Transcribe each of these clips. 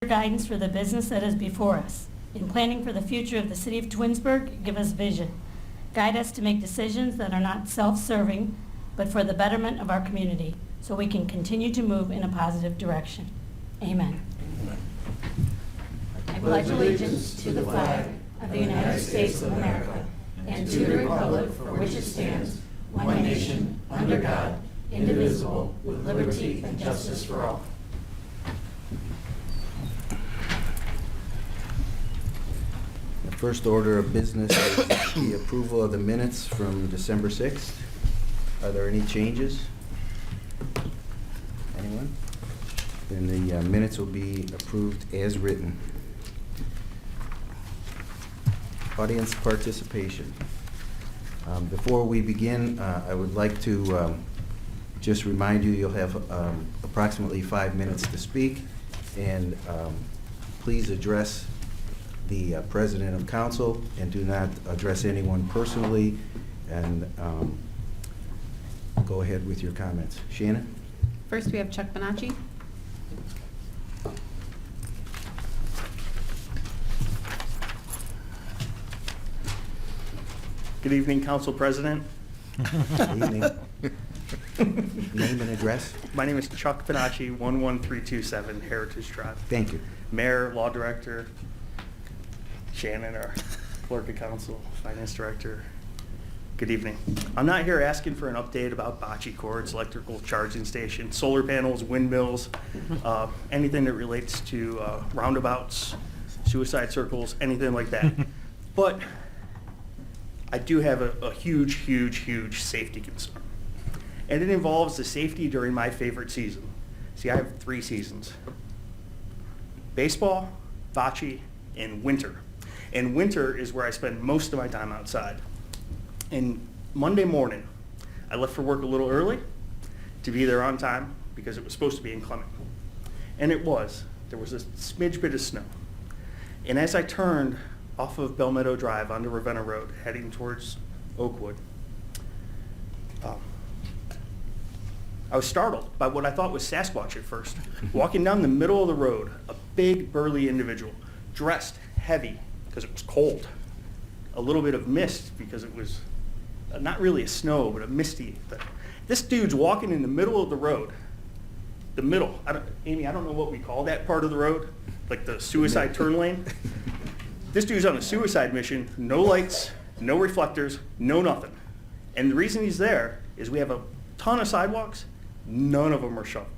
guidance for the business that is before us. In planning for the future of the city of Twinsburg, give us vision. Guide us to make decisions that are not self-serving, but for the betterment of our community, so we can continue to move in a positive direction. Amen. I pledge allegiance to the flag of the United States of America and to the republic for which it stands, one nation, under God, indivisible, with liberty and justice for all. The first order of business is the approval of the minutes from December 6th. Are there any changes? Anyone? Then the minutes will be approved as written. Audience participation. Before we begin, I would like to just remind you, you'll have approximately 5 minutes to speak, and please address the President of Council and do not address anyone personally, and go ahead with your comments. Shannon? First, we have Chuck Bonacci. Good evening, Council President. Good evening. Name and address? My name is Chuck Bonacci, 11327 Heritage Drive. Thank you. Mayor, Law Director, Shannon, our Clerk of Council, Finance Director. Good evening. I'm not here asking for an update about bocce courts, electrical charging stations, solar panels, windmills, anything that relates to roundabouts, suicide circles, anything like that. But I do have a huge, huge, huge safety concern. And it involves the safety during my favorite season. See, I have 3 seasons: baseball, bocce, and winter. And winter is where I spend most of my time outside. And Monday morning, I left for work a little early to be there on time because it was supposed to be inclement. And it was. There was a smidge bit of snow. And as I turned off of Bell Meadow Drive onto Ravenna Road, heading towards Oakwood, I was startled by what I thought was Sasquatch at first. Walking down the middle of the road, a big, burly individual, dressed heavy because it was cold. A little bit of mist because it was not really a snow, but a misty thing. This dude's walking in the middle of the road. The middle. Amy, I don't know what we call that part of the road, like the suicide turn lane. This dude's on a suicide mission, no lights, no reflectors, no nothing. And the reason he's there is we have a ton of sidewalks, none of them are shoveled.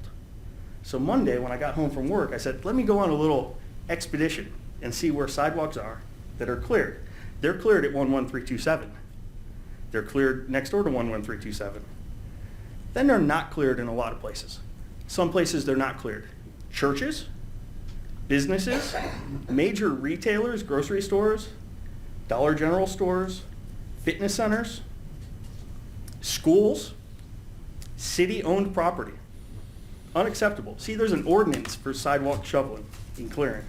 So Monday, when I got home from work, I said, let me go on a little expedition and see where sidewalks are that are cleared. They're cleared at 11327. They're cleared next door to 11327. Then they're not cleared in a lot of places. Some places they're not cleared. Churches, businesses, major retailers, grocery stores, Dollar General stores, fitness centers, schools, city-owned property. Unacceptable. See, there's an ordinance for sidewalk shoveling and clearing.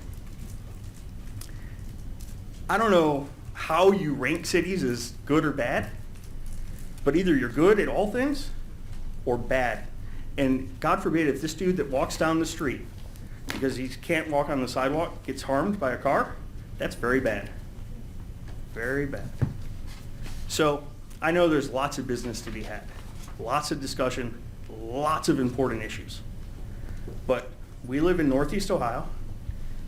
I don't know how you rank cities as good or bad, but either you're good at all things or bad. And God forbid if this dude that walks down the street because he can't walk on the sidewalk gets harmed by a car, that's very bad. Very bad. So I know there's lots of business to be had, lots of discussion, lots of important issues. But we live in Northeast Ohio.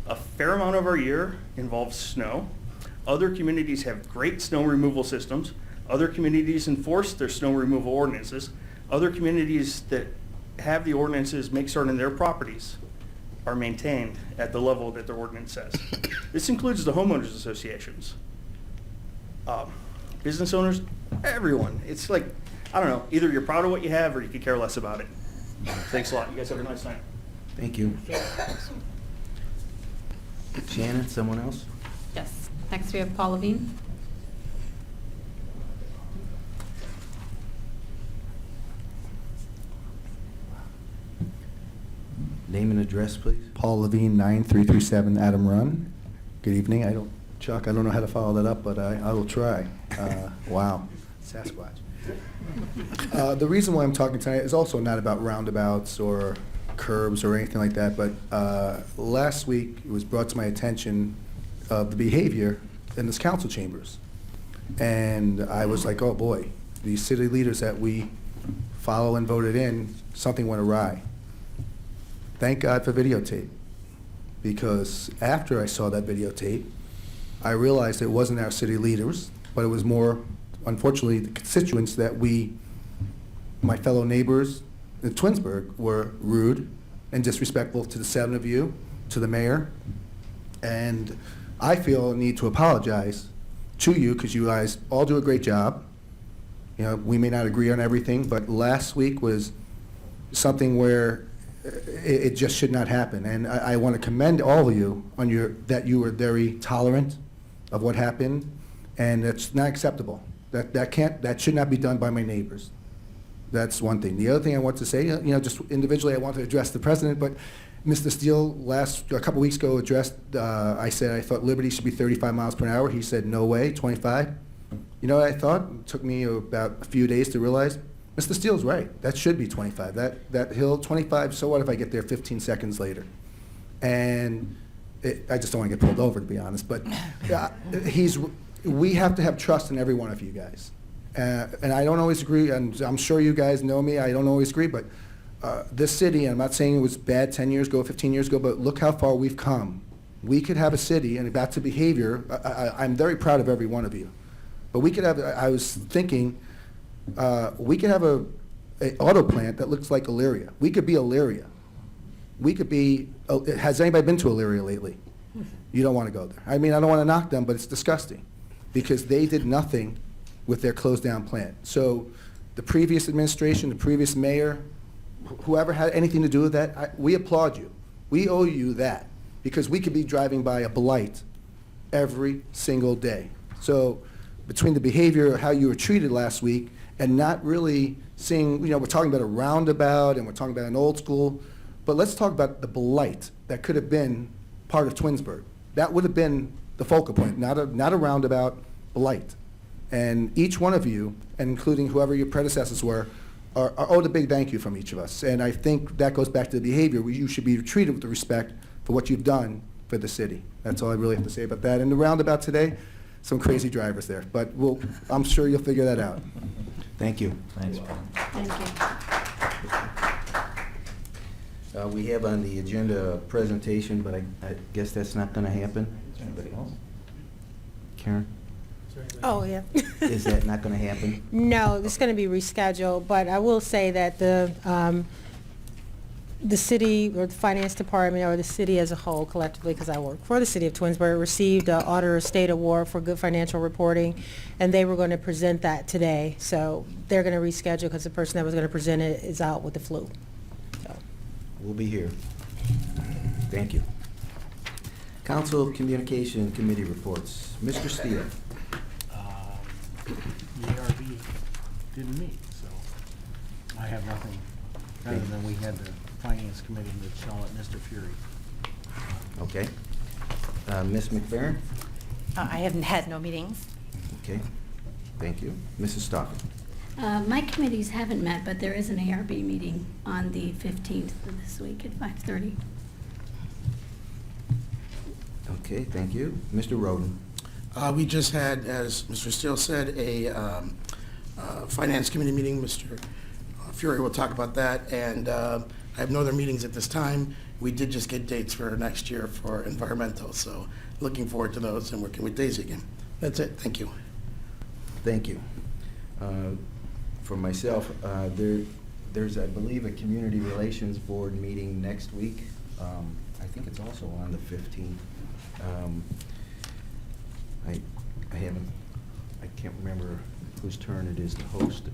A fair amount of our year involves snow. Other communities have great snow removal systems. Other communities enforce their snow removal ordinances. Other communities that have the ordinances make certain their properties are maintained at the level that their ordinance says. This includes the homeowners associations, business owners, everyone. It's like, I don't know, either you're proud of what you have or you could care less about it. Thanks a lot. You guys have a nice night. Thank you. Shannon, someone else? Yes. Next, we have Paul Levine. Name and address, please. Paul Levine, 9337 Adam Run. Good evening. Chuck, I don't know how to follow that up, but I will try. Wow, Sasquatch. The reason why I'm talking tonight is also not about roundabouts or curbs or anything like that, but last week it was brought to my attention of the behavior in this council chambers. And I was like, oh boy, these city leaders that we follow and voted in, something went awry. Thank God for videotape, because after I saw that videotape, I realized it wasn't our city leaders, but it was more, unfortunately, the constituents that my fellow neighbors in Twinsburg, were rude and disrespectful to the 7 of you, to the mayor. And I feel a need to apologize to you, because you guys all do a great job. You know, we may not agree on everything, but last week was something where it just should not happen. And I want to commend all of you on that you were very tolerant of what happened, and it's not acceptable. That should not be done by my neighbors. That's one thing. The other thing I want to say, just individually, I want to address the president, but Mr. Steele a couple weeks ago addressed, I said I thought Liberty should be 35 miles per hour. He said, no way, 25. You know what I thought? It took me about a few days to realize, Mr. Steele's right. That should be 25. That hill, 25, so what if I get there 15 seconds later? And I just don't want to get pulled over, to be honest, but we have to have trust in every one of you guys. And I don't always agree, and I'm sure you guys know me, I don't always agree, but this city, and I'm not saying it was bad 10 years ago, 15 years ago, but look how far we've come. We could have a city, and back to behavior, I'm very proud of every one of you. But we could have, I was thinking, we could have an auto plant that looks like Elyria. We could be Elyria. We could be, has anybody been to Elyria lately? You don't want to go there. I mean, I don't want to knock them, but it's disgusting, because they did nothing with their closed down plant. So the previous administration, the previous mayor, whoever had anything to do with that, we applaud you. We owe you that, because we could be driving by a blight every single day. So between the behavior, how you were treated last week, and not really seeing, we're talking about a roundabout and we're talking about an old school, but let's talk about the blight that could have been part of Twinsburg. That would have been the focal point, not a roundabout, blight. And each one of you, and including whoever your predecessors were, are owed a big thank you from each of us. And I think that goes back to the behavior, where you should be treated with the respect for what you've done for the city. That's all I really have to say about that. And the roundabout today, some crazy drivers there, but I'm sure you'll figure that out. Thank you. Thanks, Brian. Thank you. We have on the agenda a presentation, but I guess that's not going to happen. Is there anybody else? Karen, Oh, yeah. is that not going to happen? No, it's going to be rescheduled, but I will say that the city, or the finance department, or the city as a whole collectively, because I work for the city of Twinsburg, received an Auditor of State Award for good financial reporting, and they were going to present that today. So they're going to reschedule, because the person that was going to present it is out with the flu. So. We'll be here. Thank you. Council Communication Committee reports. Mr. Steele. The ARB didn't meet, so I have nothing other than we had the Finance Committee that shall let Mr. Fury. Okay. Ms. McFerrin? I haven't had no meetings. Okay. Thank you. Mrs. Stockton? My committees haven't met, but there is an ARB meeting on the 15th of this week at 5:30. Okay, thank you. Mr. Roden? We just had, as Mr. Steele said, a Finance Committee meeting. Mr. Fury will talk about that, and I have no other meetings at this time. We did just get dates for next year for environmental, so looking forward to those and working with Daisy again. That's it. Thank you. Thank you. For myself, there's, I believe, a Community Relations Board meeting next week. I think it's also on the 15th. I can't remember whose turn it is to host.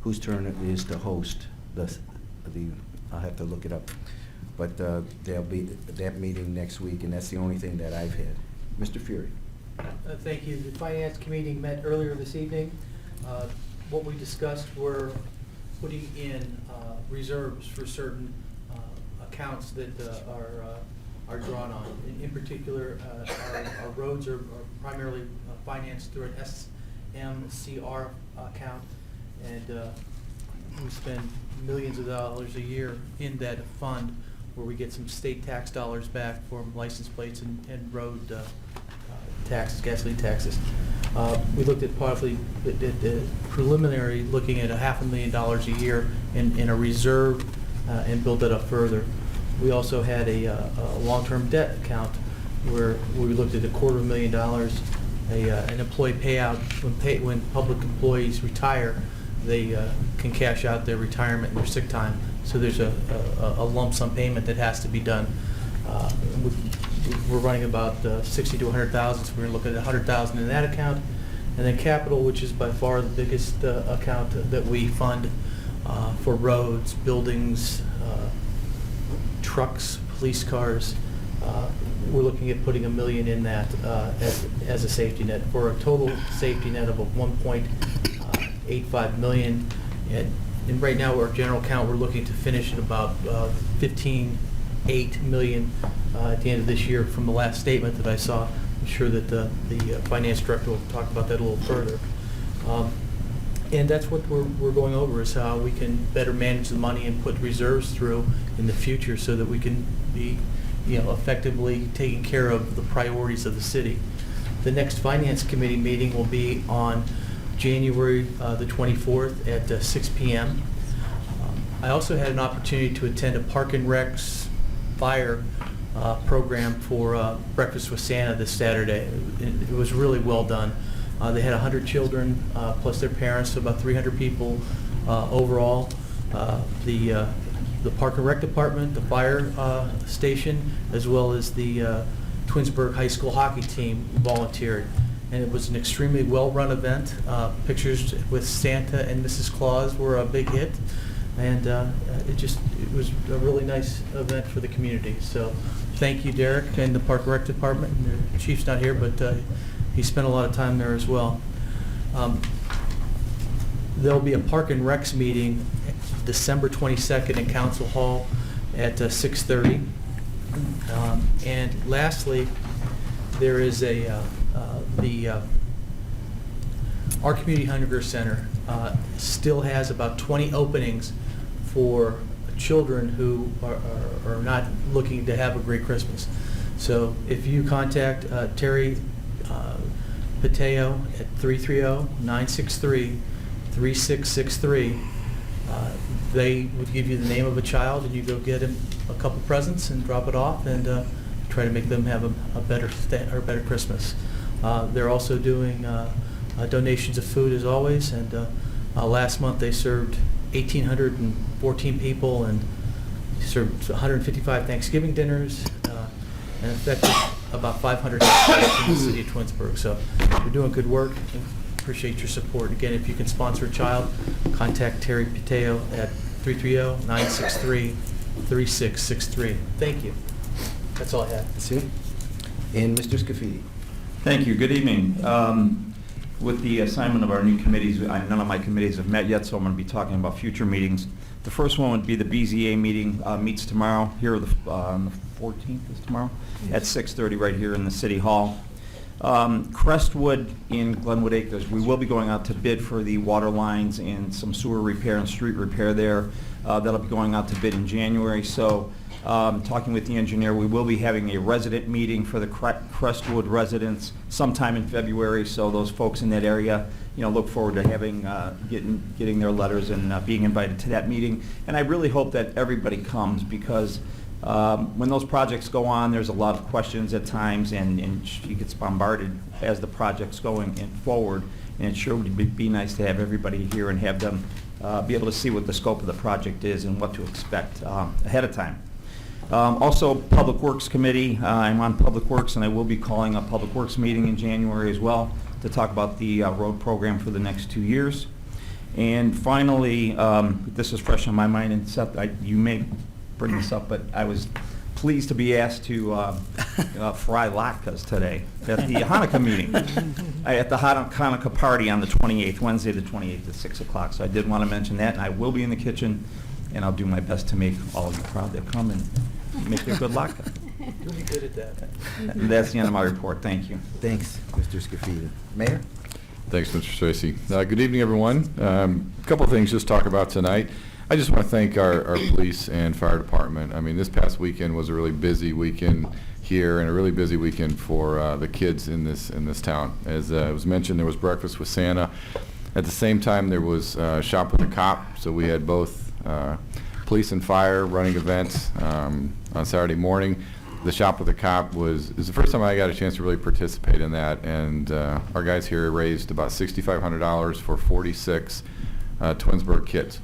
Whose turn it is to host I'll have to look it up. But there'll be that meeting next week, and that's the only thing that I've had. Mr. Fury. Thank you. The Finance Committee met earlier this evening. What we discussed were putting in reserves for certain accounts that are drawn on. In particular, our roads are primarily financed through an SMCR account, and we spend millions of dollars a year in that fund where we get some state tax dollars back from license plates and road taxes, gasoline taxes. We looked at possibly preliminary, looking at $500,000 a year in a reserve and build that up further. We also had a long-term debt account where we looked at $250,000, an employee payout. When public employees retire, they can cash out their retirement and their sick time. So there's a lump sum payment that has to be done. We're running about 60 to 100,000, so we're going to look at 100,000 in that account. And then capital, which is by far the biggest account that we fund for roads, buildings, trucks, police cars. We're looking at putting $1 million in that as a safety net for a total safety net of $1.85 million. And right now, our general account, we're looking to finish at about $15.8 million at the end of this year. From the last statement that I saw, I'm sure that the finance director will talk about that a little further. And that's what we're going over, is how we can better manage the money and put reserves through in the future so that we can be, effectively taking care of the priorities of the city. The next finance committee meeting will be on January the 24th at 6 p.m. I also had an opportunity to attend a Park and Rec's fire program for Breakfast with Santa this Saturday. It was really well done. They had 100 children plus their parents, so about 300 people overall. The Park and Rec Department, the fire station, as well as the Twinsburg High School hockey team volunteered. And it was an extremely well-run event. Pictures with Santa and Mrs. Claus were a big hit. And it was a really nice event for the community. So thank you, Derek, and the Park and Rec Department. And the chief's not here, but he spent a lot of time there as well. There'll be a Park and Recs meeting December 22nd in Council Hall at 6:30. And lastly, there is our Community Hunger Center still has about 20 openings for children who are not looking to have a great Christmas. So if you contact Terry Pateo at 330-963-3663, they would give you the name of a child, and you go get him a couple presents and drop it off, and try to make them have a better Christmas. They're also doing donations of food as always, and last month they served 1,814 people and served 155 Thanksgiving dinners and affected about 500 in the city of Twinsburg. So they're doing good work. Appreciate your support. Again, if you can sponsor a child, contact Terry Pateo at 330-963-3663. Thank you. That's all I have. That's it. And Mr. Scafidi. Thank you. Good evening. With the assignment of our new committees, none of my committees have met yet, so I'm going to be talking about future meetings. The first one would be the BZA meeting, meets tomorrow, here on the 14th is tomorrow, at 6:30 right here in the City Hall. Crestwood in Glenwood Acres, we will be going out to bid for the water lines and some sewer repair and street repair there. That'll be going out to bid in January. So talking with the engineer, we will be having a resident meeting for the Crestwood residents sometime in February. So those folks in that area, look forward to having getting their letters and being invited to that meeting. And I really hope that everybody comes, because when those projects go on, there's a lot of questions at times, and she gets bombarded as the project's going forward. And it sure would be nice to have everybody here and have them be able to see what the scope of the project is and what to expect ahead of time. Also, Public Works Committee. I'm on Public Works, and I will be calling a Public Works meeting in January as well to talk about the road program for the next 2 years. And finally, this is fresh on my mind, and Seth, you may bring this up, but I was pleased to be asked to fry latkes today at the Hanukkah meeting, at the Hanukkah party on the 28th, Wednesday the 28th at 6 o'clock. So I did want to mention that, and I will be in the kitchen, and I'll do my best to make all of you proud that come and make a good latke. Really good at that. And that's the end of my report. Thank you. Thanks, Mr. Scafidi. Mayor? Thanks, Mr. Tracy. Good evening, everyone. A couple of things just to talk about tonight. I just want to thank our police and fire department. I mean, this past weekend was a really busy weekend here and a really busy weekend for the kids in this town. As it was mentioned, there was breakfast with Santa. At the same time, there was Shop with a Cop, so we had both police and fire running events on Saturday morning. The Shop with a Cop is the first time I got a chance to really participate in that, and our guys here raised about $6,500 for 46 Twinsburg kids.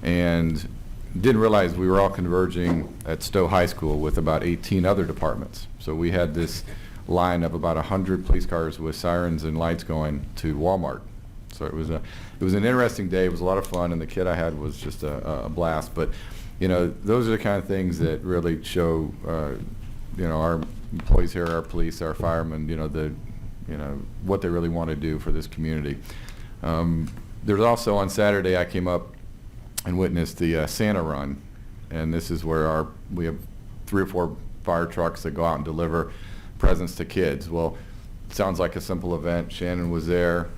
And didn't realize we were all converging at Stowe High School with about 18 other departments. So we had this line of about 100 police cars with sirens and lights going to Walmart. So it was an interesting day. It was a lot of fun, and the kid I had was just a blast. But those are the kind of things that really show our employees here, our police, our firemen, what they really want to do for this community. There's also on Saturday I came up and witnessed the Santa Run, and this is where we have 3 or 4 fire trucks that go out and deliver presents to kids. Well, it sounds like a simple event. Shannon was there.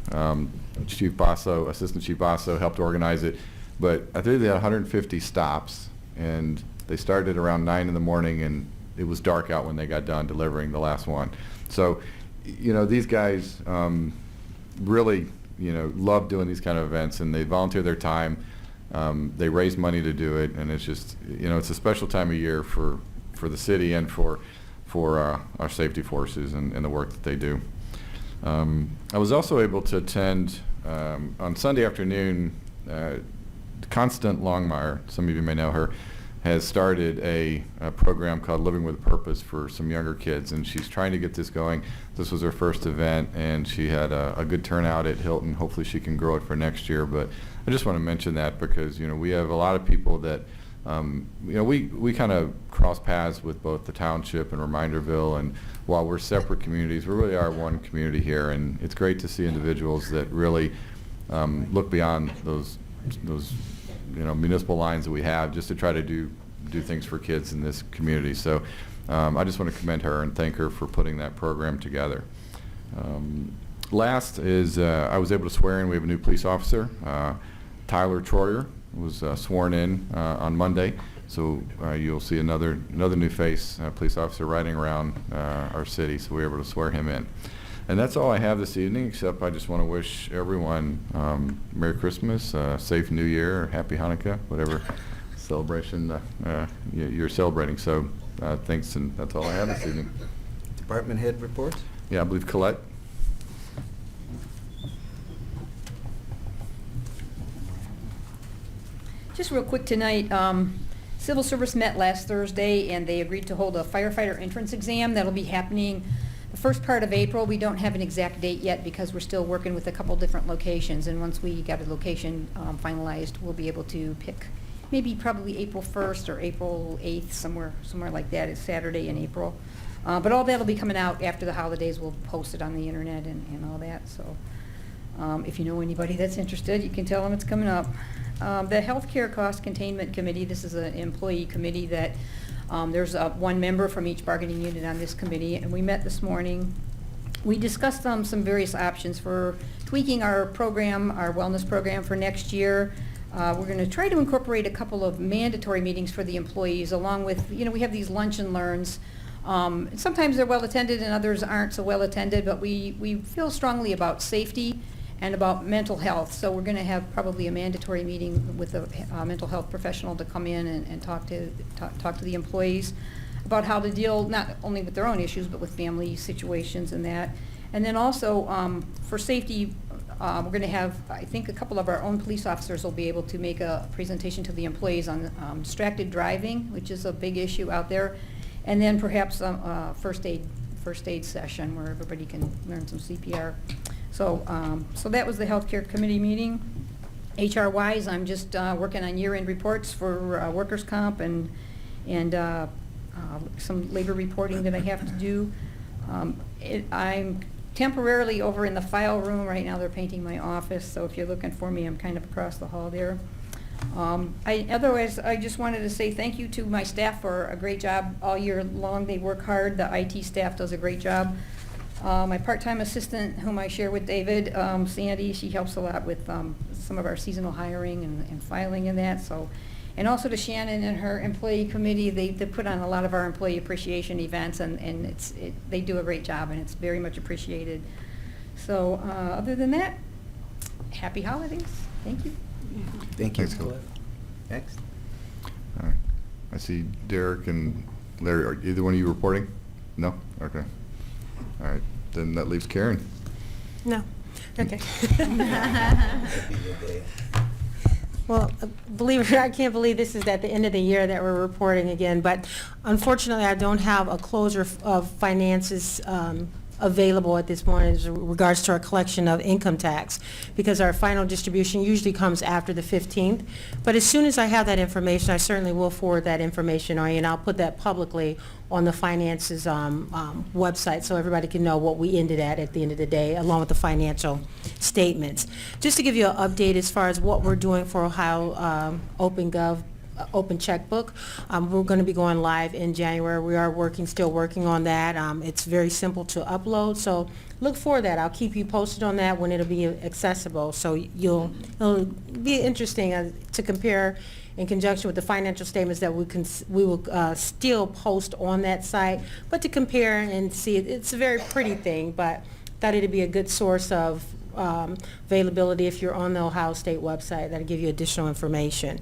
Chief Basso, Assistant Chief Basso helped organize it, but I think they had 150 stops, and they started around 9 in the morning, and it was dark out when they got done delivering the last one. So, these guys really, love doing these kind of events, and they volunteer their time. They raise money to do it, and it's just, it's a special time of year for the city and for our safety forces and the work that they do. I was also able to attend on Sunday afternoon. Constant Longmire, some of you may know her, has started a program called Living with Purpose for some younger kids, and she's trying to get this going. This was her first event, and she had a good turnout at Hilton. Hopefully she can grow it for next year, but I just want to mention that because we have a lot of people that we kind of cross paths with both the township and Reminderville, and while we're separate communities, we really are one community here, and it's great to see individuals that really look beyond those municipal lines that we have just to try to do things for kids in this community. So I just want to commend her and thank her for putting that program together. Last is I was able to swear in. We have a new police officer. Tyler Troyer was sworn in on Monday. So you'll see another new face, police officer riding around our city. So we were able to swear him in. And that's all I have this evening, except I just want to wish everyone Merry Christmas, safe New Year, or Happy Hanukkah, whatever celebration you're celebrating. So thanks, and that's all I have this evening. Department head reports? Yeah, I believe Colette. Just real quick tonight, Civil Service met last Thursday, and they agreed to hold a firefighter entrance exam. That'll be happening the first part of April. We don't have an exact date yet because we're still working with a couple different locations, and once we got a location finalized, we'll be able to pick probably April 1st or April 8th, somewhere like that. It's Saturday in April. But all that'll be coming out after the holidays. We'll post it on the internet and all that. So if you know anybody that's interested, you can tell them it's coming up. The Healthcare Cost Containment Committee, this is an employee committee that there's one member from each bargaining unit on this committee, and we met this morning. We discussed some various options for tweaking our program, our wellness program for next year. We're going to try to incorporate a couple of mandatory meetings for the employees, along with, we have these lunch and learns. Sometimes they're well attended and others aren't so well attended, but we feel strongly about safety and about mental health. So we're going to have probably a mandatory meeting with a mental health professional to come in and talk to the employees about how to deal not only with their own issues, but with family situations and that. And then also for safety, we're going to have, I think, a couple of our own police officers will be able to make a presentation to the employees on distracted driving, which is a big issue out there. And then perhaps a first aid session where everybody can learn some CPR. So that was the Healthcare Committee meeting. HR-wise, I'm just working on year-end reports for workers' comp and some labor reporting that I have to do. I'm temporarily over in the file room right now. They're painting my office, so if you're looking for me, I'm kind of across the hall there. Otherwise, I just wanted to say thank you to my staff for a great job all year long. They work hard. The IT staff does a great job. My part-time assistant, whom I share with David, Sandy, she helps a lot with some of our seasonal hiring and filing and that, so. And also to Shannon and her employee committee, they put on a lot of our employee appreciation events, and they do a great job, and it's very much appreciated. So, other than that, happy holidays. Thank you. Thank you. Thanks, Cliff. Next. All right. I see Derek and Larry. Are either one of you reporting? No? Okay. All right. Then that leaves Karen. No. Okay. That'd be the day. Well, believe it or not, I can't believe this is at the end of the year that we're reporting again, but unfortunately, I don't have a closure of finances available at this point as regards to our collection of income tax, because our final distribution usually comes after the 15th. But as soon as I have that information, I certainly will forward that information on you, and I'll put that publicly on the finances website so everybody can know what we ended at the end of the day, along with the financial statements. Just to give you an update as far as what we're doing for Ohio OpenGov, Open Checkbook. We're going to be going live in January. We are still working on that. It's very simple to upload, so look for that. I'll keep you posted on that when it'll be accessible. So it'll be interesting to compare in conjunction with the financial statements that we will still post on that site, but to compare and see, it's a very pretty thing, but thought it'd be a good source of availability if you're on the Ohio State website. That'll give you additional information.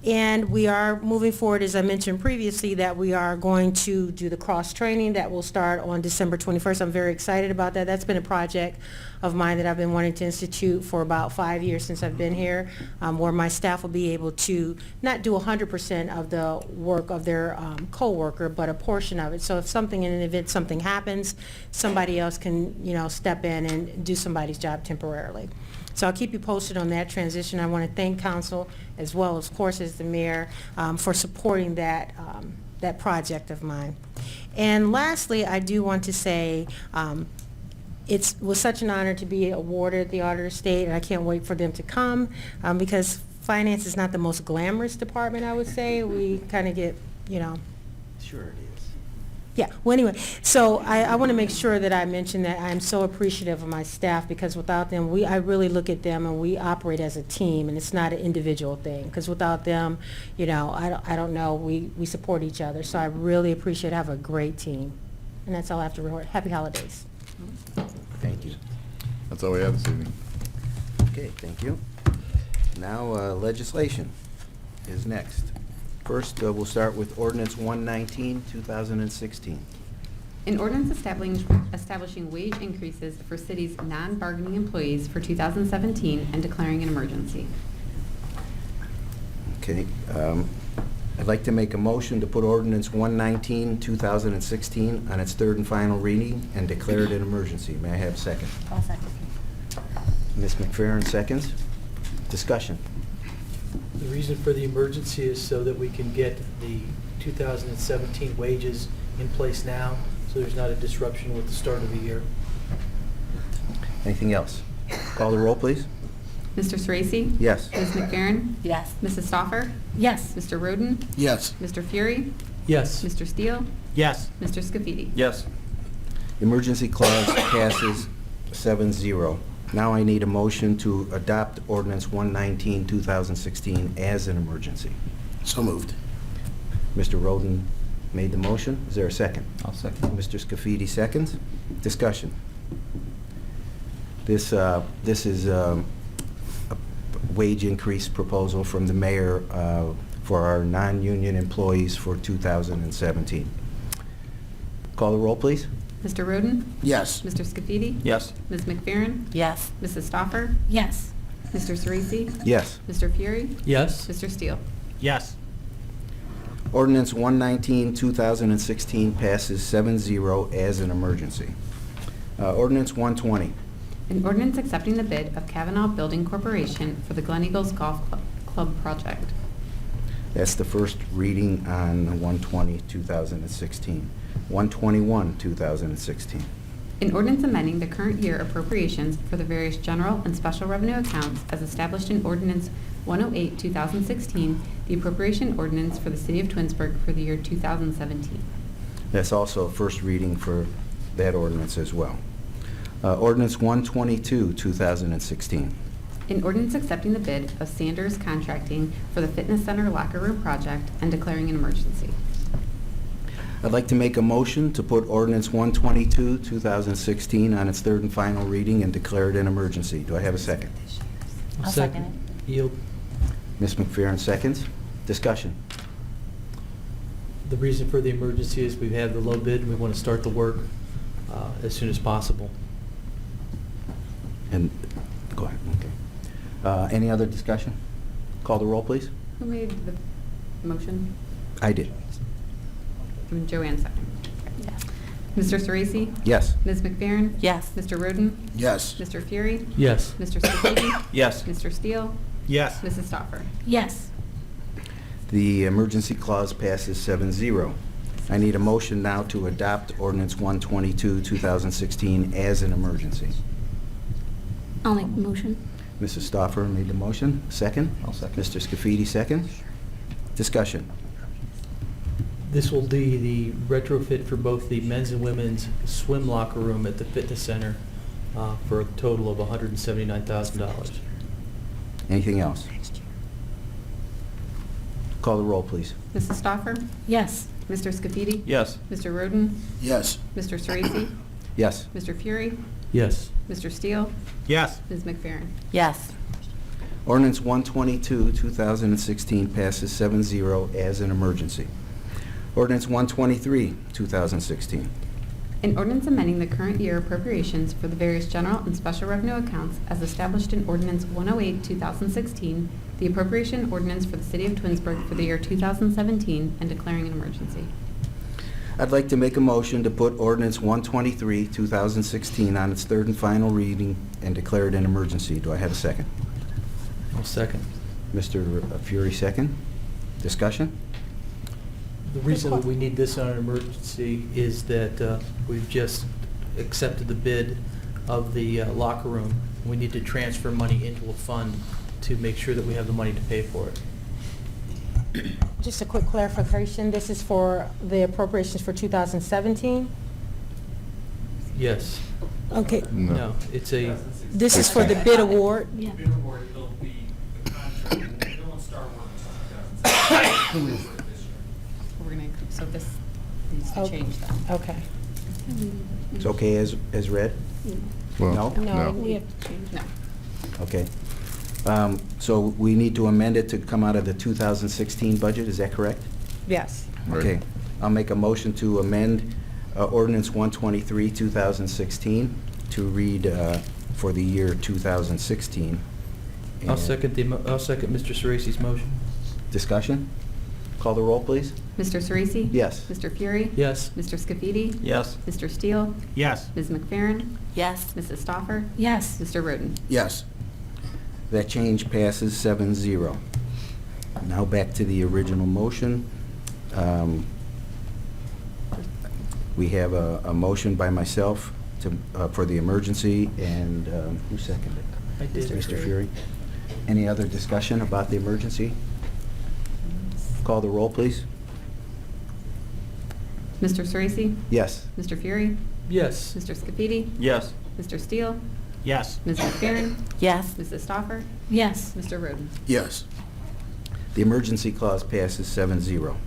And we are moving forward, as I mentioned previously, that we are going to do the cross-training that will start on December 21st. I'm very excited about that. That's been a project of mine that I've been wanting to institute for about 5 years since I've been here, where my staff will be able to not do 100% of the work of their co-worker, but a portion of it. So if something in an event, something happens, somebody else can, step in and do somebody's job temporarily. So I'll keep you posted on that transition. I want to thank council as well, of course, as the mayor for supporting that project of mine. And lastly, I do want to say it was such an honor to be awarded the Auditor of State, and I can't wait for them to come because finance is not the most glamorous department, I would say. We kind of get, Sure it is. Yeah, well anyway, so I want to make sure that I mention that I'm so appreciative of my staff, because without them, I really look at them and we operate as a team, and it's not an individual thing, because without them, I don't know, we support each other. So I really appreciate it. I have a great team. And that's all I have to report. Happy holidays. Thank you. That's all we have this evening. Okay, thank you. Now, legislation is next. First, we'll start with Ordinance 119, 2016. An ordinance establishing wage increases for city's non-bargaining employees for 2017 and declaring an emergency. Okay, I'd like to make a motion to put Ordinance 119, 2016 on its third and final reading and declare it an emergency. May I have a second? I'll second. Ms. McFerrin, seconds. Discussion. The reason for the emergency is so that we can get the 2017 wages in place now, so there's not a disruption with the start of the year. Anything else? Call the roll, please. Mr. Sorese? Yes. Ms. McFerrin? Yes. Mrs. Stoffer? Yes. Mr. Roden? Yes. Mr. Fury? Yes. Mr. Steele? Yes. Mr. Scafidi? Yes. Emergency clause passes 7-0. Now I need a motion to adopt Ordinance 119, 2016 as an emergency. So moved. Mr. Roden made the motion. Is there a second? I'll second. Mr. Scafidi seconds. Discussion. This is a wage increase proposal from the mayor for our non-union employees for 2017. Call the roll, please. Mr. Roden? Yes. Mr. Scafidi? Yes. Ms. McFerrin? Yes. Mrs. Stoffer? Yes. Mr. Sorese? Yes. Mr. Fury? Yes. Mr. Steele? Yes. Ordinance 119, 2016 passes 7-0 as an emergency. Ordinance 120. An ordinance accepting the bid of Kavanaugh Building Corporation for the Glen Eagles Golf Club project. That's the first reading on 120, 2016. 121, 2016. An ordinance amending the current year appropriations for the various general and special revenue accounts as established in Ordinance 108, 2016, the appropriation ordinance for the City of Twinsburg for the year 2017. That's also a first reading for that ordinance as well. Ordinance 122, 2016. An ordinance accepting the bid of Sanders Contracting for the Fitness Center Locker Room Project and declaring an emergency. I'd like to make a motion to put ordinance 122, 2016 on its third and final reading and declare it an emergency. Do I have a second? I'll second it. Yield. Ms. McFerrin seconds. Discussion. The reason for the emergency is we have the low bid and we want to start the work as soon as possible. And, go ahead, okay. Any other discussion? Call the roll, please. Who made the motion? I did. Joanne second. Mr. Sorese? Yes. Ms. McFerrin? Yes. Mr. Roden? Yes. Mr. Fury? Yes. Mr. Scafidi? Yes. Mr. Steele? Yes. Mrs. Stoffer? Yes. The emergency clause passes 7-0. I need a motion now to adopt ordinance 122, 2016 as an emergency. I'll make the motion. Mrs. Stoffer made the motion. Second? I'll second. Mr. Scafidi, second. Discussion. This will be the retrofit for both the men's and women's swim locker room at the fitness center for a total of $179,000. Anything else? Call the roll, please. Mrs. Stoffer? Yes. Mr. Scafidi? Yes. Mr. Roden? Yes. Mr. Sorese? Yes. Mr. Fury? Yes. Mr. Steele? Yes. Ms. McFerrin? Yes. Ordinance 122, 2016 passes 7-0 as an emergency. Ordinance 123, 2016. An ordinance amending the current year appropriations for the various general and special revenue accounts as established in Ordinance 108, 2016, the appropriation ordinance for the City of Twinsburg for the year 2017, and declaring an emergency. I'd like to make a motion to put ordinance 123, 2016 on its third and final reading and declare it an emergency. Do I have a second? I'll second. Mr. Fury, second. Discussion? The reason that we need this on an emergency is that we've just accepted the bid of the locker room. We need to transfer money into a fund to make sure that we have the money to pay for it. Just a quick clarification, this is for the appropriations for 2017? Yes. Okay, No, it's a, this is for the bid award? Yeah. Bid award, it'll be the contract, it won't start work until 2017. We're gonna, so this needs to Okay. change then. Okay. It's okay as read? Well, No, no. We have to change. No. Okay. So we need to amend it to come out of the 2016 budget, is that correct? Yes. Right. Okay. I'll make a motion to amend ordinance 123, 2016 to read for the year 2016. I'll And second Mr. Sorese's motion. Discussion? Call the roll, please. Mr. Sorese? Yes. Mr. Fury? Yes. Mr. Scafidi? Yes. Mr. Steele? Yes. Ms. McFerrin? Yes. Mrs. Stoffer? Yes. Mr. Roden? Yes. That change passes 7-0. Now back to the original motion. We have a motion by myself to, for the emergency, and who seconded it? I did. Mr. Fury. Any other discussion about the emergency? Call the roll, please. Mr. Sorese? Yes. Mr. Fury? Yes. Mr. Scafidi? Yes. Mr. Steele? Yes. Ms. McFerrin? Yes. Mrs. Stoffer? Yes. Mr. Roden? Yes. The emergency clause passes 7-0.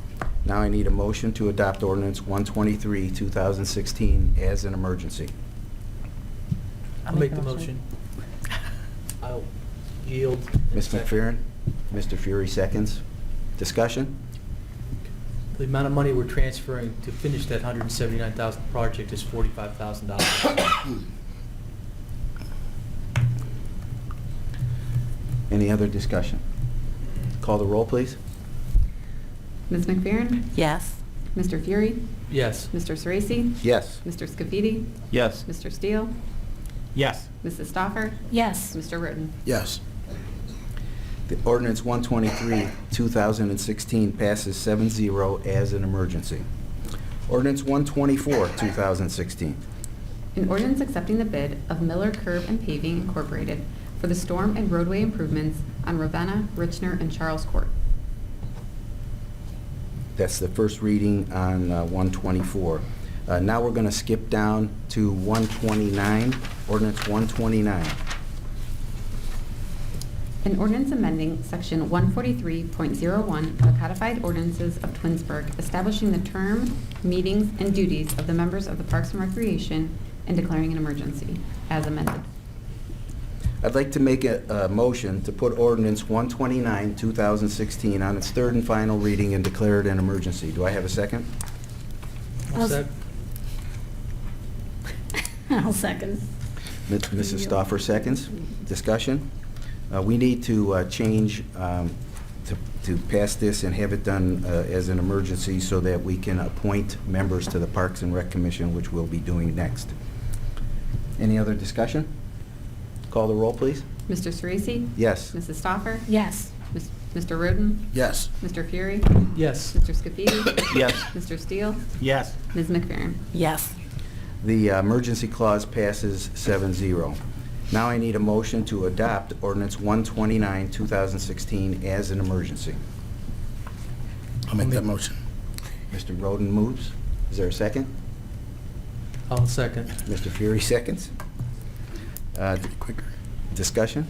Now I need a motion to adopt ordinance 123, 2016 as an emergency. I'll make the motion. I'll yield. Ms. McFerrin? Mr. Fury seconds. Discussion? The amount of money we're transferring to finish that $179,000 project is $45,000. Any other discussion? Call the roll, please. Ms. McFerrin? Yes. Mr. Fury? Yes. Mr. Sorese? Yes. Mr. Scafidi? Yes. Mr. Steele? Yes. Mrs. Stoffer? Yes. Mr. Roden? Yes. The ordinance 123, 2016 passes 7-0 as an emergency. Ordinance 124, 2016. An ordinance accepting the bid of Miller Curb and Paving Incorporated for the storm and roadway improvements on Ravenna, Richner, and Charles Court. That's the first reading on 124. Now we're going to skip down to 129, ordinance 129. An ordinance amending Section 143.01 of the Codified Ordinances of Twinsburg, establishing the term, meetings, and duties of the members of the Parks and Recreation and declaring an emergency, as amended. I'd like to make a motion to put ordinance 129, 2016 on its third and final reading and declare it an emergency. Do I have a second? I'll I'll second. Mrs. Stoffer seconds. Discussion? We need to change, to pass this and have it done as an emergency so that we can appoint members to the Parks and Rec Commission, which we'll be doing next. Any other discussion? Call the roll, please. Mr. Sorese? Yes. Mrs. Stoffer? Yes. Mr. Roden? Yes. Mr. Fury? Yes. Mr. Scafidi? Yes. Mr. Steele? Yes. Ms. McFerrin? Yes. The emergency clause passes 7-0. Now I need a motion to adopt ordinance 129, 2016 as an emergency. I'll make that motion. Mr. Roden moves. Is there a second? I'll second. Mr. Fury seconds. Quicker. Discussion?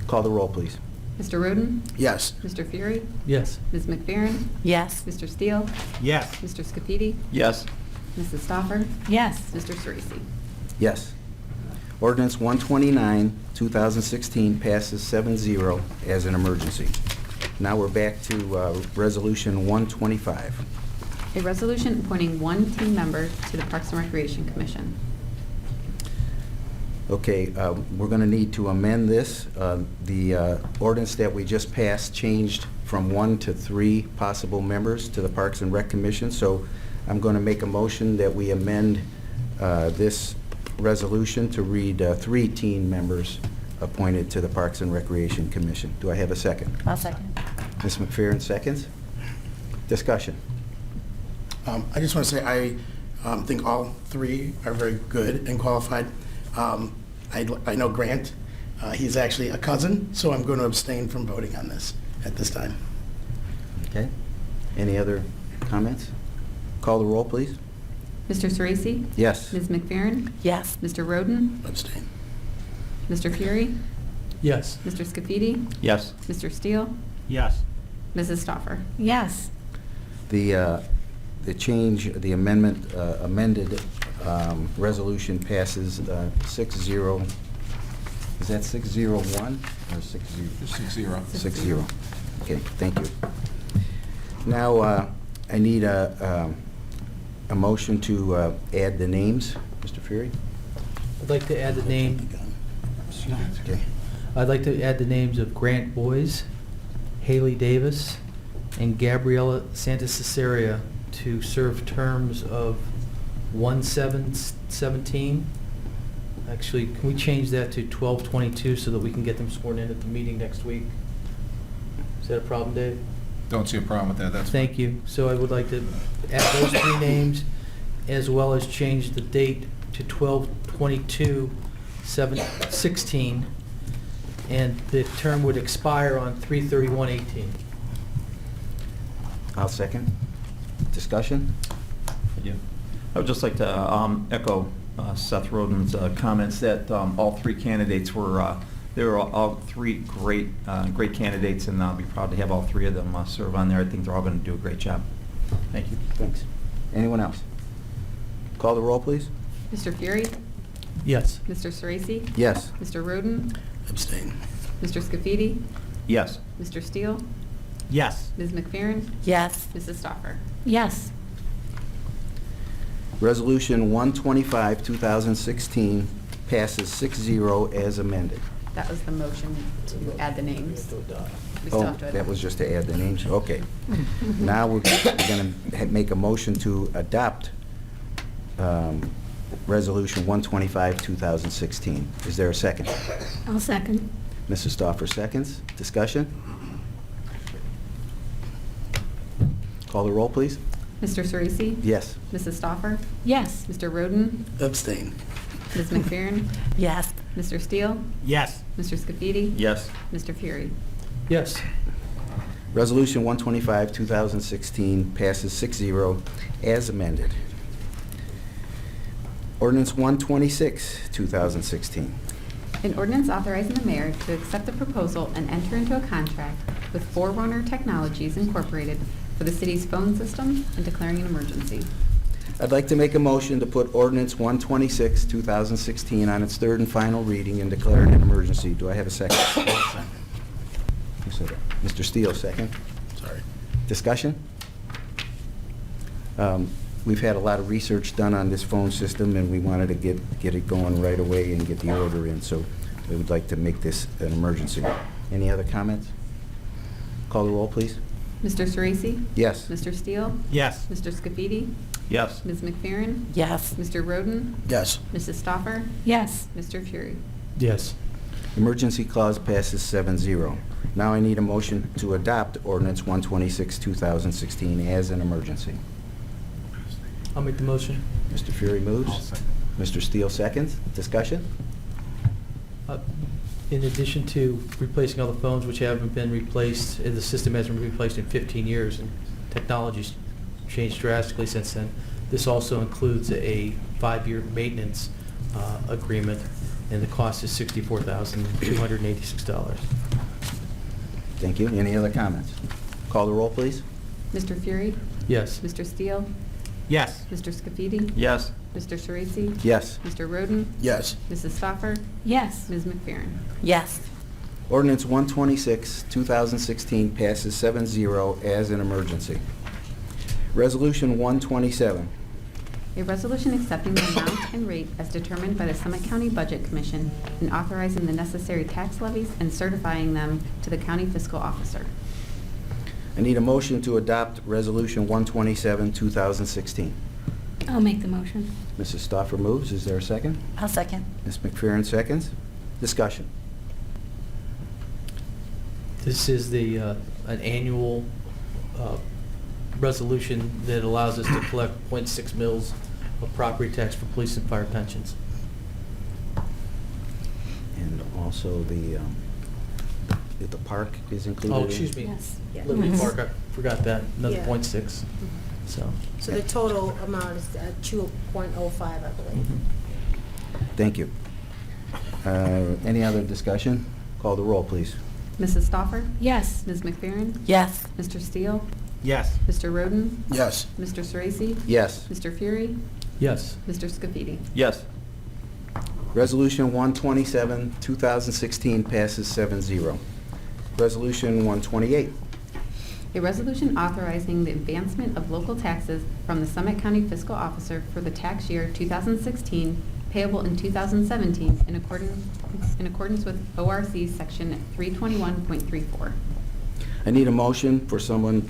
Call the roll, please. Mr. Roden? Yes. Mr. Fury? Yes. Ms. McFerrin? Yes. Mr. Steele? Yes. Mr. Scafidi? Yes. Mrs. Stoffer? Yes. Mr. Sorese? Yes. Ordinance 129, 2016 passes 7-0 as an emergency. Now we're back to Resolution 125. A resolution appointing one team member to the Parks and Recreation Commission. Okay, we're going to need to amend this. The ordinance that we just passed changed from 1 to 3 possible members to the Parks and Rec Commission, so I'm going to make a motion that we amend this resolution to read 3 team members appointed to the Parks and Recreation Commission. Do I have a second? I'll second. Ms. McFerrin seconds. Discussion. I just want to say I think all 3 are very good and qualified. I know Grant. He's actually a cousin, so I'm going to abstain from voting on this at this time. Okay. Any other comments? Call the roll, please. Mr. Sorese? Yes. Ms. McFerrin? Yes. Mr. Roden? Abstain. Mr. Fury? Yes. Mr. Scafidi? Yes. Mr. Steele? Yes. Mrs. Stoffer? Yes. The change, the amendment, amended resolution passes 6-0. Is that 6-0-1 or 6-0? 6-0. 6-0. Okay, thank you. Now, I need a motion to add the names. Mr. Fury? I'd like to add the name, Okay. I'd like to add the names of Grant Boyes, Haley Davis, and Gabriella Santacesaria to serve terms of 1/7/17. Actually, can we change that to 12/22 so that we can get them sworn in at the meeting next week? Is that a problem, Dave? Don't see a problem with that, that's Thank you. So I would like to add those 3 names, as well as change the date to 12/22/16, and the term would expire on 3/31/18. I'll second. Discussion? Yeah. I would just like to echo Seth Roden's comments that all 3 candidates were, they were all 3 great candidates, and I'll be proud to have all 3 of them serve on there. I think they're all going to do a great job. Thank you. Thanks. Anyone else? Call the roll, please. Mr. Fury? Yes. Mr. Sorese? Yes. Mr. Roden? Abstain. Mr. Scafidi? Yes. Mr. Steele? Yes. Ms. McFerrin? Yes. Mrs. Stoffer? Yes. Resolution 125, 2016 passes 6-0 as amended. That was the motion to add the names. We still Oh, have to add that was just to add the names? Okay. Now we're going to make a motion to adopt Resolution 125, 2016. Is there a second? I'll second. Mrs. Stoffer seconds. Discussion? Call the roll, please. Mr. Sorese? Yes. Mrs. Stoffer? Yes. Mr. Roden? Abstain. Ms. McFerrin? Yes. Mr. Steele? Yes. Mr. Scafidi? Yes. Mr. Fury? Yes. Resolution 125, 2016 passes 6-0 as amended. Ordinance 126, 2016. An ordinance authorizing the mayor to accept the proposal and enter into a contract with Forerunner Technologies Incorporated for the city's phone system and declaring an emergency. I'd like to make a motion to put ordinance 126, 2016 on its third and final reading and declare it an emergency. Do I have a second? Who said that? Mr. Steele, second. Sorry. Discussion? We've had a lot of research done on this phone system, and we wanted to get it going right away and get the order in, so we would like to make this an emergency. Any other comments? Call the roll, please. Mr. Sorese? Yes. Mr. Steele? Yes. Mr. Scafidi? Yes. Ms. McFerrin? Yes. Mr. Roden? Yes. Mrs. Stoffer? Yes. Mr. Fury? Yes. Emergency clause passes 7-0. Now I need a motion to adopt ordinance 126, 2016 as an emergency. I'll make the motion. Mr. Fury moves. Mr. Steele seconds. Discussion? In addition to replacing all the phones which haven't been replaced, the system hasn't been replaced in 15 years, and technology's changed drastically since then, this also includes a 5-year maintenance agreement, and the cost is $64,286. Thank you. Any other comments? Call the roll, please. Mr. Fury? Yes. Mr. Steele? Yes. Mr. Scafidi? Yes. Mr. Sorese? Yes. Mr. Roden? Yes. Mrs. Stoffer? Yes. Ms. McFerrin? Yes. Ordinance 126, 2016 passes 7-0 as an emergency. Resolution 127. A resolution accepting the amount and rate as determined by the Summit County Budget Commission and authorizing the necessary tax levies and certifying them to the county fiscal officer. I need a motion to adopt Resolution 127, 2016. I'll make the motion. Mrs. Stoffer moves. Is there a second? I'll second. Ms. McFerrin seconds. Discussion. This is the, an annual resolution that allows us to collect .6 mils of property tax for police and fire pensions. And also the park is included. Oh, excuse me. Yes. Liberty Yes. Park, I forgot that, another Yeah. .6, so. So the total amount is 2.05, I believe. Thank you. Any other discussion? Call the roll, please. Mrs. Stoffer? Yes. Ms. McFerrin? Yes. Mr. Steele? Yes. Mr. Roden? Yes. Mr. Sorese? Yes. Mr. Fury? Yes. Mr. Scafidi? Yes. Resolution 127, 2016 passes 7-0. Resolution 128. A resolution authorizing the advancement of local taxes from the Summit County Fiscal Officer for the tax year 2016 payable in 2017 in accordance with ORC Section 321.34. I need a motion for someone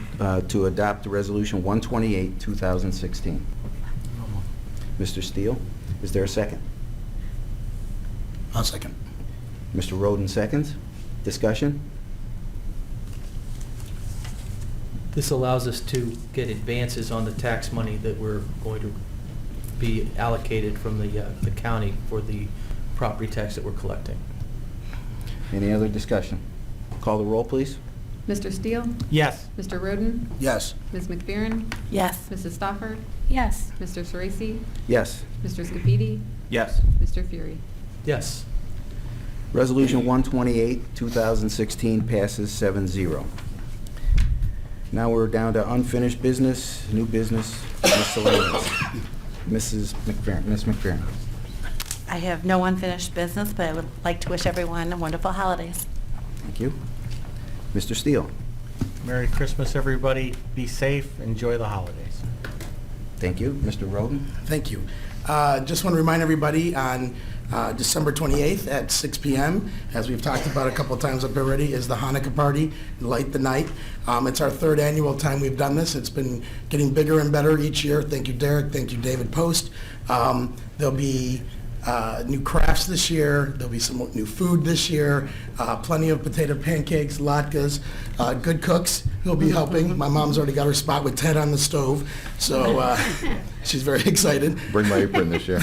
to adopt Resolution 128, 2016. Mr. Steele, is there a second? I'll second. Mr. Roden seconds. Discussion? This allows us to get advances on the tax money that we're going to be allocated from the county for the property tax that we're collecting. Any other discussion? Call the roll, please. Mr. Steele? Yes. Mr. Roden? Yes. Ms. McFerrin? Yes. Mrs. Stoffer? Yes. Mr. Sorese? Yes. Mr. Scafidi? Yes. Mr. Fury? Yes. Resolution 128, 2016 passes 7-0. Now we're down to unfinished business, new business, miscellaneous. Mrs. McFerrin, Ms. McFerrin. I have no unfinished business, but I would like to wish everyone wonderful holidays. Thank you. Mr. Steele. Merry Christmas, everybody. Be safe. Enjoy the holidays. Thank you. Mr. Roden. Thank you. Just want to remind everybody on December 28th at 6 p.m., as we've talked about a couple of times up already, is the Hanukkah party, Light the Night. It's our third annual time we've done this. It's been getting bigger and better each year. Thank you, Derek. Thank you, David Post. There'll be new crafts this year. There'll be some new food this year. Plenty of potato pancakes, latkes, good cooks who'll be helping. My mom's already got her spot with Ted on the stove, so she's very excited. Bring my apron this year.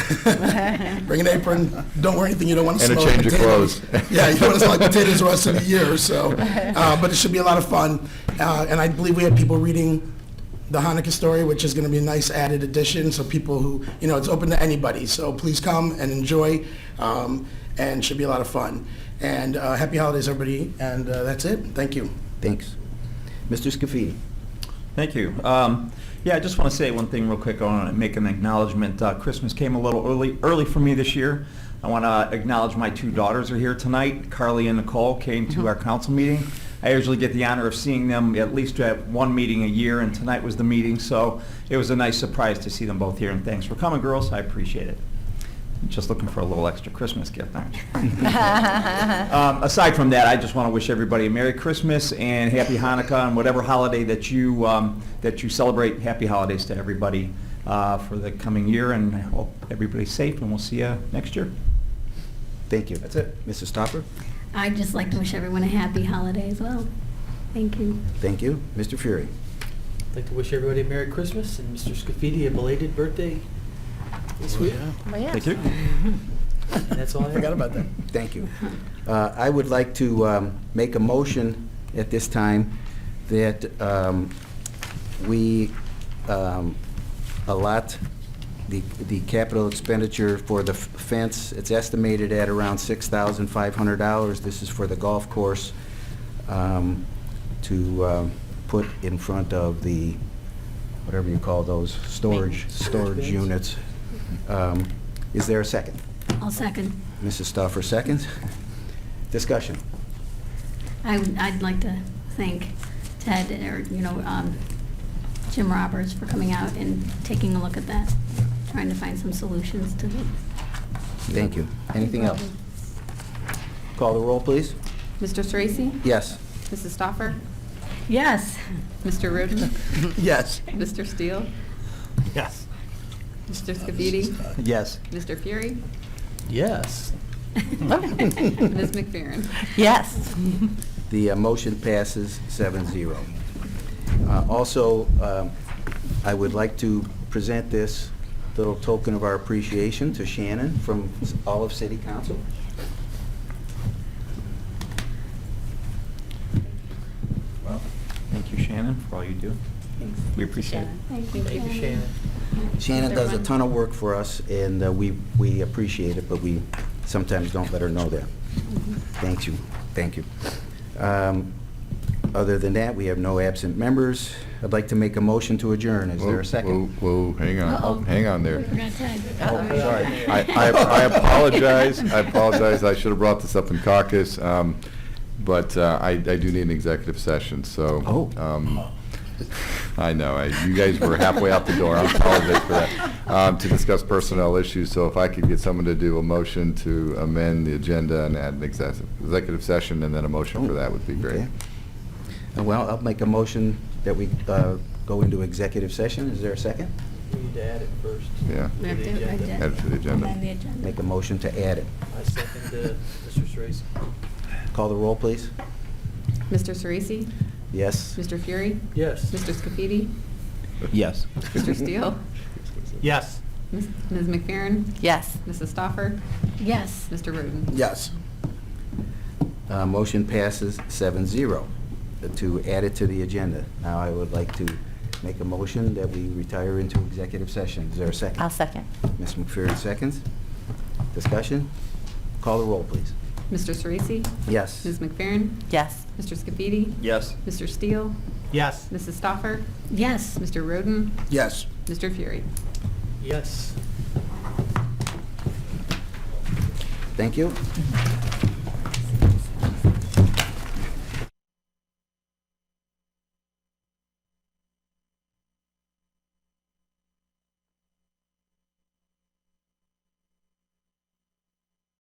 Bring an apron. Don't wear anything you don't want to And a smell like change of potatoes. clothes. Yeah, you don't want to smell like potatoes the rest of the year. So, but it should be a lot of fun. And I believe we have people reading the Hanukkah story, which is going to be a nice added addition. So people who, it's open to anybody. So please come and enjoy, and should be a lot of fun. And happy holidays, everybody. And that's it. Thank you. Thanks. Mr. Scafidi. Thank you. Yeah, I just want to say one thing real quick. I want to make an acknowledgement. Christmas came a little early for me this year. I want to acknowledge my two daughters are here tonight. Carly and Nicole came to our council meeting. I usually get the honor of seeing them at least at one meeting a year, and tonight was the meeting, so it was a nice surprise to see them both here, and thanks for coming, girls. I appreciate it. Just looking for a little extra Christmas gift, aren't you? Aside from that, I just want to wish everybody a Merry Christmas and Happy Hanukkah, and whatever holiday that you celebrate. Happy holidays to everybody for the coming year, and I hope everybody's safe, and we'll see you next year. Thank you. That's it. Mrs. Stoffer? I'd just like to wish everyone a happy holiday as well. Thank you. Thank you. Mr. Fury? I'd like to wish everybody a Merry Christmas and Mr. Scafidi a belated birthday this week. Thank you. And that's all I Forgot about that. Thank you. I would like to make a motion at this time that we allot the capital expenditure for the fence. It's estimated at around $6,500. This is for the golf course to put in front of the, whatever you call those, storage units. Is there a second? I'll second. Mrs. Stoffer seconds. Discussion. I'd like to thank Ted or, Jim Roberts for coming out and taking a look at that, trying to find some solutions to it. Thank you. Anything else? Call the roll, please. Mr. Sorese? Yes. Mrs. Stoffer? Yes. Mr. Roden? Yes. Mr. Steele? Yes. Mr. Scafidi? Yes. Mr. Fury? Yes. Ms. McFerrin? Yes. The motion passes 7-0. Also, I would like to present this little token of our appreciation to Shannon from all of City Council. Well, thank you, Shannon, for all you do. Thanks. We appreciate it. Thank you, Thank you, Shannon. Shannon does a ton of work for us, and we appreciate it, but we sometimes don't let her know that. Thank you. Thank you. Other than that, we have no absent members. I'd like to make a motion to adjourn. Is there a second? Whoa, hang on. Uh-oh. Hang on there. We forgot Ted. Oh, sorry. I apologize. I apologize. I should have brought this up in caucus, but I do need an executive session, so. Oh. I know. You guys were halfway out the door. I apologize for that. To discuss personnel issues, so if I could get someone to do a motion to amend the agenda and add an executive session, and then a motion for that would be great. Okay. Well, I'll make a motion that we go into executive session. Is there a second? We need to add it first. Yeah. We have to Add it to the agenda. amend the agenda. Make a motion to add it. I second Mr. Sorese. Call the roll, please. Mr. Sorese? Yes. Mr. Fury? Yes. Mr. Scafidi? Yes. Mr. Steele? Yes. Ms. McFerrin? Yes. Mrs. Stoffer? Yes. Mr. Roden? Yes. Motion passes 7-0 to add it to the agenda. Now I would like to make a motion that we retire into executive session. Is there a second? I'll second. Ms. McPherson seconds. Discussion? Call the roll, please. Mr. Sorese? Yes. Ms. McFerrin? Yes. Mr. Scafidi? Yes. Mr. Steele? Yes. Mrs. Stoffer? Yes. Mr. Roden? Yes. Mr. Fury? Yes. Thank you.